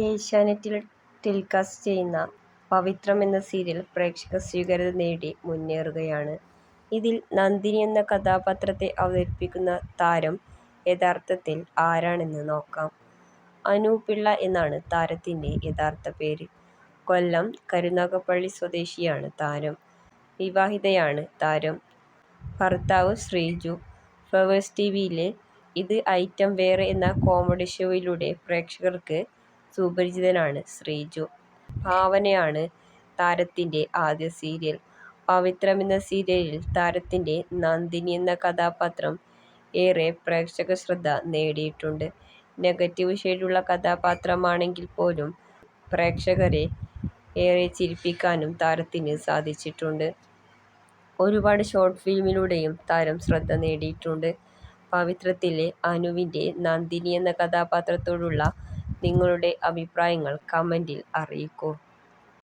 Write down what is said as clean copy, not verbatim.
ഏഷ്യാനെറ്റിൽ ടെലികാസ്റ്റ് ചെയ്യുന്ന പവിത്രം എന്ന സീരിയൽ പ്രേക്ഷക സ്വീകാര്യത നേടി മുന്നേറുകയാണ്. ഇതിൽ നന്ദിനി എന്ന കഥാപാത്രത്തെ അവതരിപ്പിക്കുന്ന താരം യഥാർത്ഥത്തിൽ ആരാണെന്ന് നോക്കാം. അനു പിള്ള എന്നാണ് താരത്തിന്റെ യഥാർത്ഥ പേര്. കൊല്ലം കരുനാഗപ്പള്ളി സ്വദേശിയാണ് താരം. വിവാഹിതയാണ് താരം. ഭർത്താവ് ശ്രീജു. ഫ്ലവേഴ്സ് ടിവിയിലെ ഇത് ഐറ്റം വേറെ എന്ന കോമഡി ഷോയിലൂടെ പ്രേക്ഷകർക്ക് സുപരിചിതനാണ് ശ്രീജു. ഭാവനയാണ് താരത്തിന്റെ ആദ്യ സീരിയൽ. പവിത്രം എന്ന സീരിയലിൽ താരത്തിന്റെ നന്ദിനി എന്ന കഥാപാത്രം ഏറെ പ്രേക്ഷക ശ്രദ്ധ നേടിയിട്ടുണ്ട്. നെഗറ്റീവ് ഷെയ്ഡുള്ള കഥാപാത്രമാണെങ്കിൽ പോലും പ്രേക്ഷകരെ ഏറെ ചിരിപ്പിക്കാനും താരത്തിന് സാധിച്ചിട്ടുണ്ട്. ഒരുപാട് ഷോർട്ട് ഫിലിമിലൂടെയും താരം ശ്രദ്ധ നേടിയിട്ടുണ്ട്. പവിത്രത്തിലെ അനുവിന്റെ നന്ദിനി എന്ന കഥാപാത്രത്തോടുള്ള നിങ്ങളുടെ അഭിപ്രായങ്ങൾ കമന്റിൽ അറിയിക്കൂ.